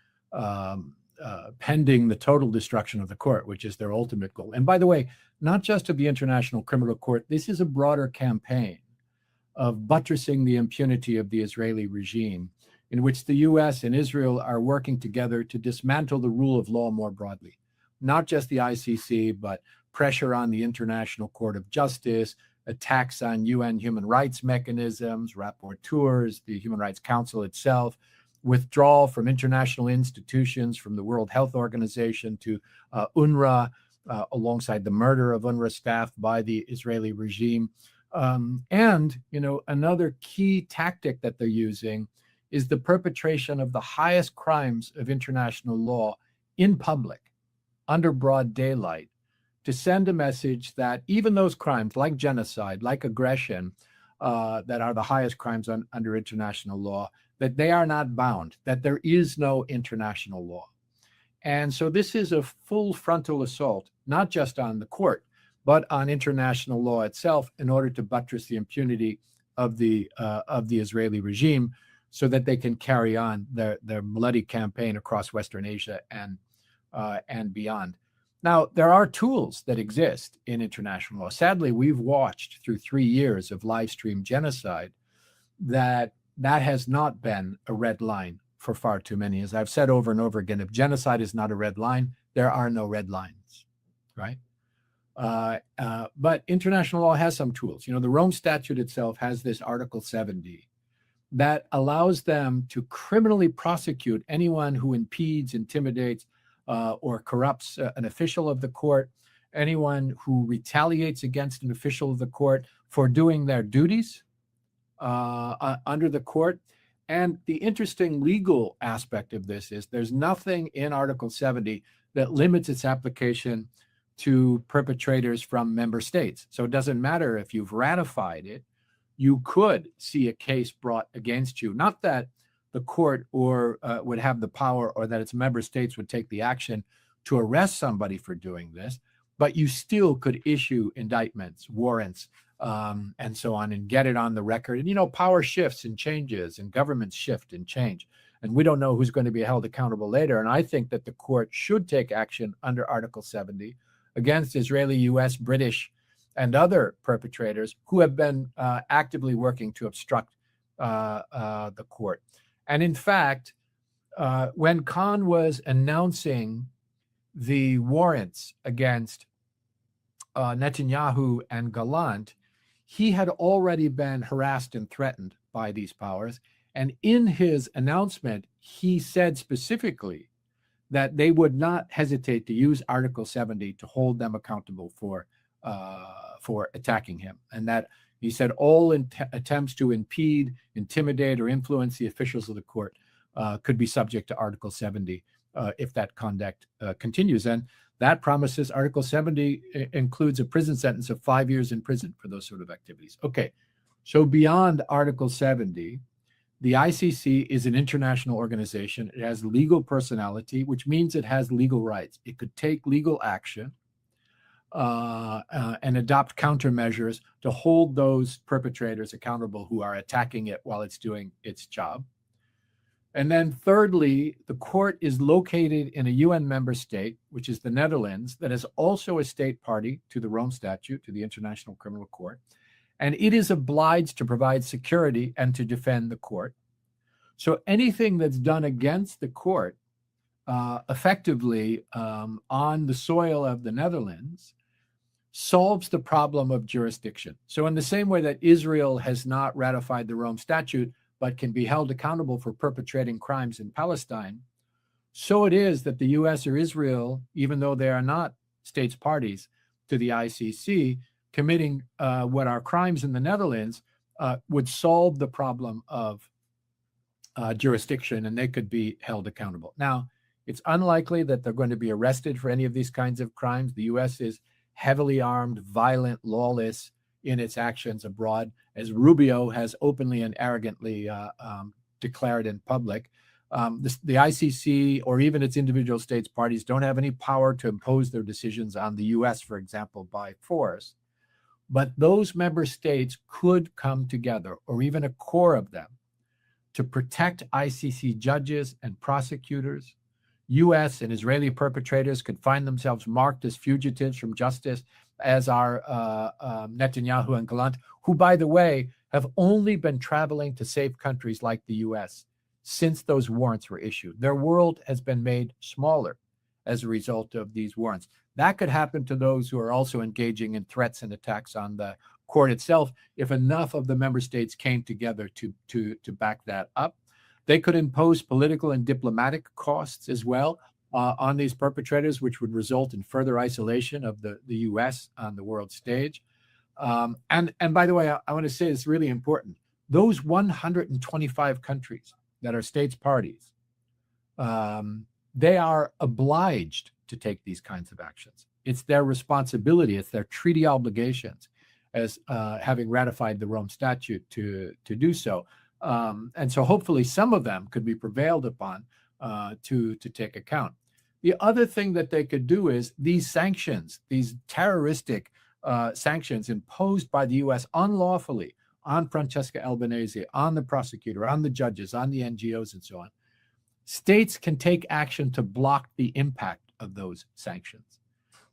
pending the total destruction of the court, which is their ultimate goal. And by the way, not just of the International Criminal Court, this is a broader campaign of buttressing the impunity of the Israeli regime, in which the US and Israel are working together to dismantle the rule of law more broadly. Not just the ICC, but pressure on the International Court of Justice, attacks on UN human rights mechanisms, rapporteurs, the Human Rights Council itself, withdrawal from international institutions, from the World Health Organization to UNRWA, alongside the murder of UNRWA staff by the Israeli regime. Another key tactic that they're using is the perpetration of the highest crimes of international law in public, under broad daylight, to send a message that even those crimes like genocide, like aggression, that are the highest crimes under international law, that they are not bound, that there is no international law. And so this is a full frontal assault, not just on the court, but on international law itself, in order to buttress the impunity of the Israeli regime, so that they can carry on their bloody campaign across Western Asia and beyond. Now, there are tools that exist in international law. Sadly, we've watched through 3 years of live stream genocide that has not been a red line for far too many. As I've said over and over again, if genocide is not a red line, there are no red lines, right? But international law has some tools. The Rome Statute itself has this Article 70 that allows them to criminally prosecute anyone who impedes, intimidates, or corrupts an official of the court, anyone who retaliates against an official of the court for doing their duties under the court. And the interesting legal aspect of this is there's nothing in Article 70 that limits its application to perpetrators from member states. So it doesn't matter if you've ratified it, you could see a case brought against you. Not that the court would have the power, or that its member states would take the action to arrest somebody for doing this, but you still could issue indictments, warrants, and so on, and get it on the record. And power shifts and changes, and governments shift and change, and we don't know who's going to be held accountable later. And I think that the court should take action under Article 70 against Israeli, U.S., British, and other perpetrators who have been actively working to obstruct the court. And in fact, when Khan was announcing the warrants against Netanyahu and Gallant, he had already been harassed and threatened by these powers. And in his announcement, he said specifically that they would not hesitate to use Article 70 to hold them accountable for attacking him. And that he said all attempts to impede, intimidate, or influence the officials of the court could be subject to Article 70 if that conduct continues. And that promises Article 70 includes a prison sentence of 5 years in prison for those sort of activities. Okay, so beyond Article 70, the ICC is an international organization. It has legal personality, which means it has legal rights. It could take legal action and adopt countermeasures to hold those perpetrators accountable who are attacking it while it's doing its job. And then thirdly, the court is located in a UN member state, which is the Netherlands, that is also a state party to the Rome Statute, to the International Criminal Court. And it is obliged to provide security and to defend the court. So anything that's done against the court effectively on the soil of the Netherlands solves the problem of jurisdiction. So in the same way that Israel has not ratified the Rome Statute, but can be held accountable for perpetrating crimes in Palestine, so it is that the US or Israel, even though they are not states parties to the ICC, committing what are crimes in the Netherlands would solve the problem of jurisdiction, and they could be held accountable. Now, it's unlikely that they're going to be arrested for any of these kinds of crimes. The US is heavily armed, violent, lawless in its actions abroad, as Rubio has openly and arrogantly declared in public. The ICC or even its individual states parties don't have any power to impose their decisions on the US, for example, by force. But those member states could come together, or even a core of them, to protect ICC judges and prosecutors. US and Israeli perpetrators could find themselves marked as fugitives from justice, as are Netanyahu and Gallant, who, by the way, have only been traveling to safe countries like the US since those warrants were issued. Their world has been made smaller as a result of these warrants. That could happen to those who are also engaging in threats and attacks on the court itself if enough of the member states came together to back that up. They could impose political and diplomatic costs as well on these perpetrators, which would result in further isolation of the U.S. on the world stage. And by the way, I want to say it's really important. Those 125 countries that are states parties, they are obliged to take these kinds of actions. It's their responsibility. It's their treaty obligations as having ratified the Rome Statute to do so. And so hopefully some of them could be prevailed upon to take account. The other thing that they could do is these sanctions, these terroristic sanctions imposed by the U.S. unlawfully on Francesca Albanese, on the prosecutor, on the judges, on the NGOs, and so on. States can take action to block the impact of those sanctions.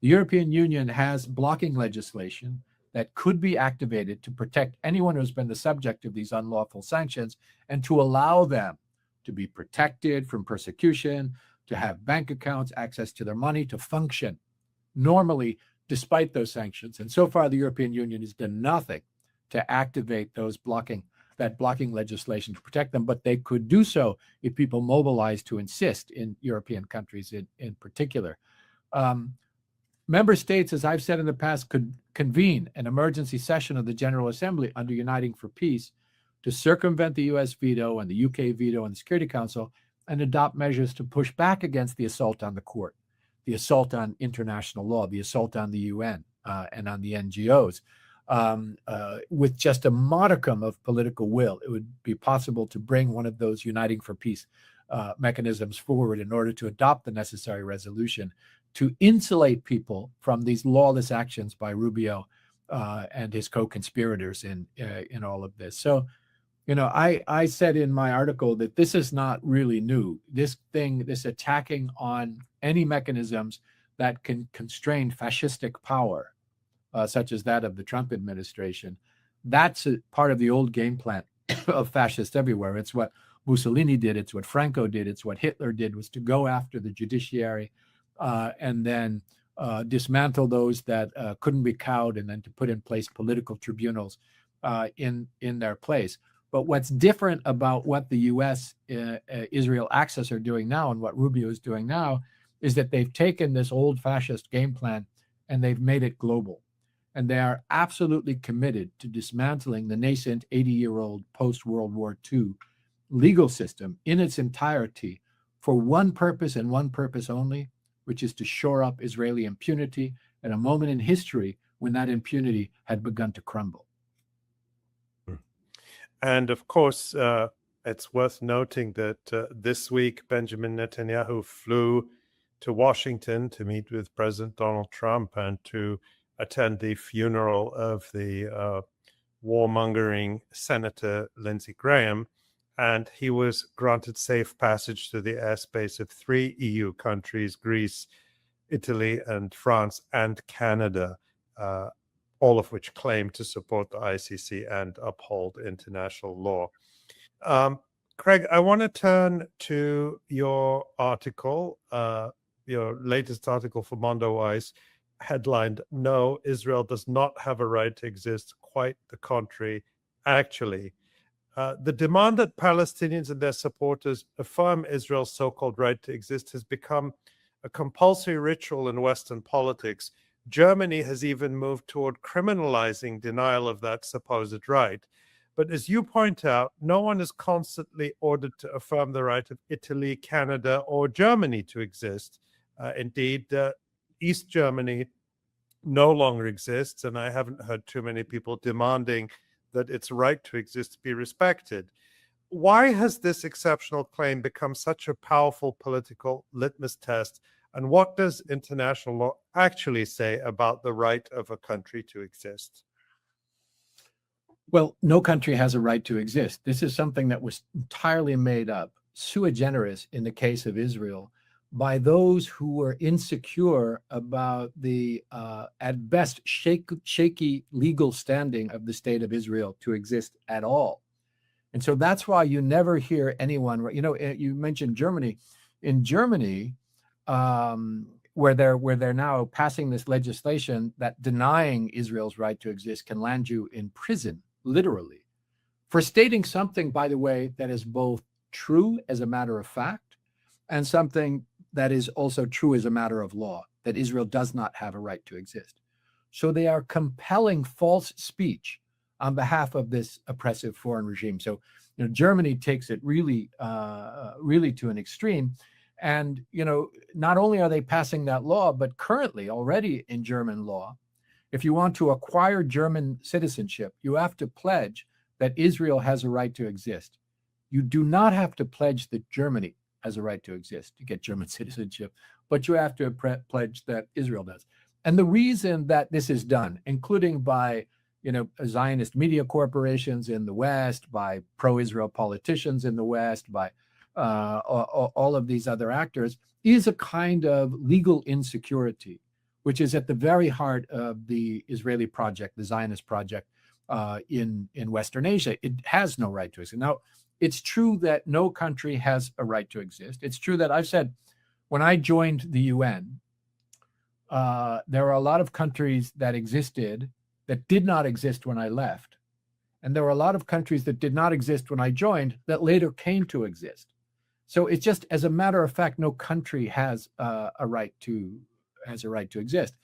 The European Union has blocking legislation that could be activated to protect anyone who's been the subject of these unlawful sanctions and to allow them to be protected from persecution, to have bank accounts, access to their money, to function normally despite those sanctions. And so far, the European Union has done nothing to activate that blocking legislation to protect them, but they could do so if people mobilize to insist in European countries in particular. Member states, as I've said in the past, could convene an emergency session of the General Assembly under Uniting for Peace to circumvent the US veto and the UK veto and the Security Council and adopt measures to push back against the assault on the court, the assault on international law, the assault on the UN and on the NGOs. With just a modicum of political will, it would be possible to bring one of those Uniting for Peace mechanisms forward in order to adopt the necessary resolution to insulate people from these lawless actions by Rubio and his co-conspirators in all of this. So, I said in my article that this is not really new. This attacking on any mechanisms that can constrain fascistic power, such as that of the Trump administration, that's a part of the old game plan of fascists everywhere. It's what Mussolini did. It's what Franco did. It's what Hitler did, was to go after the judiciary and then dismantle those that couldn't be cowed, and then to put in place political tribunals in their place. But what's different about what the U.S. Israel Axis are doing now and what Rubio is doing now is that they've taken this old fascist game plan and they've made it global. And they are absolutely committed to dismantling the nascent 80-year-old post-World War II legal system in its entirety for one purpose and one purpose only, which is to shore up Israeli impunity at a moment in history when that impunity had begun to crumble. And of course, it's worth noting that this week, Benjamin Netanyahu flew to Washington to meet with President Donald Trump and to attend the funeral of the warmongering Senator Lindsey Graham. And he was granted safe passage to the airspace of 3 EU countries, Greece, Italy, and France, and Canada, all of which claim to support the ICC and uphold international law. Craig, I want to turn to your article, your latest article for Mondoweiss, headlined, "No, Israel does not have a right to exist. Quite the contrary, actually." The demand that Palestinians and their supporters affirm Israel's so-called right to exist has become a compulsory ritual in Western politics. Germany has even moved toward criminalizing denial of that supposed right. But as you point out, no one is constantly ordered to affirm the right of Italy, Canada, or Germany to exist. Indeed, East Germany no longer exists, and I haven't heard too many people demanding that its right to exist be respected. Why has this exceptional claim become such a powerful political litmus test? And what does international law actually say about the right of a country to exist? Well, no country has a right to exist. This is something that was entirely made up, sui generis in the case of Israel, by those who were insecure about the, at best, shaky legal standing of the state of Israel to exist at all. And so that's why you never hear anyone, you mentioned Germany. In Germany, where they're now passing this legislation that denying Israel's right to exist can land you in prison, literally, for stating something, by the way, that is both true as a matter of fact and something that is also true as a matter of law, that Israel does not have a right to exist. So they are compelling false speech on behalf of this oppressive foreign regime. So, Germany takes it really, really to an extreme. And, not only are they passing that law, but currently already in German law, if you want to acquire German citizenship, you have to pledge that Israel has a right to exist. You do not have to pledge that Germany has a right to exist to get German citizenship, but you have to pledge that Israel does. And the reason that this is done, including by Zionist media corporations in the West, by pro-Israel politicians in the West, by all of these other actors, is a kind of legal insecurity, which is at the very heart of the Israeli project, the Zionist project in Western Asia. It has no right to exist. Now, it's true that no country has a right to exist. It's true that I've said when I joined the UN, there are a lot of countries that existed that did not exist when I left. And there were a lot of countries that did not exist when I joined that later came to exist. So it's just, as a matter of fact, no country has a right to exist.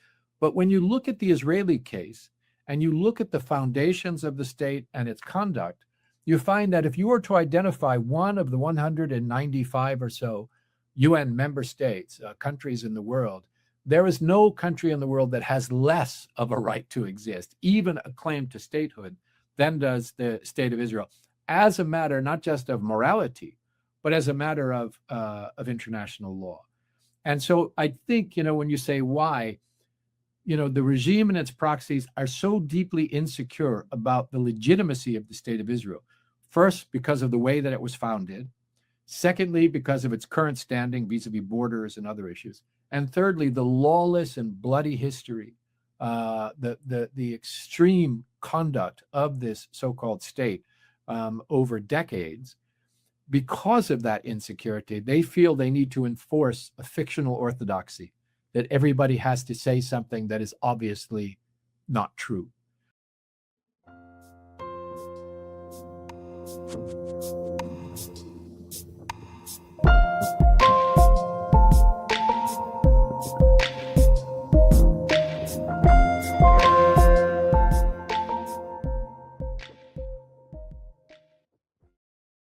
But when you look at the Israeli case and you look at the foundations of the state and its conduct, you find that if you were to identify one of the 195 or so UN member states, countries in the world, there is no country in the world that has less of a right to exist, even a claim to statehood, than does the state of Israel, as a matter not just of morality, but as a matter of international law. And so I think, when you say why, the regime and its proxies are so deeply insecure about the legitimacy of the state of Israel. First, because of the way that it was founded. Secondly, because of its current standing vis-a-vis borders and other issues. And thirdly, the lawless and bloody history, the extreme conduct of this so-called state over decades. Because of that insecurity, they feel they need to enforce a fictional orthodoxy, that everybody has to say something that is obviously not true.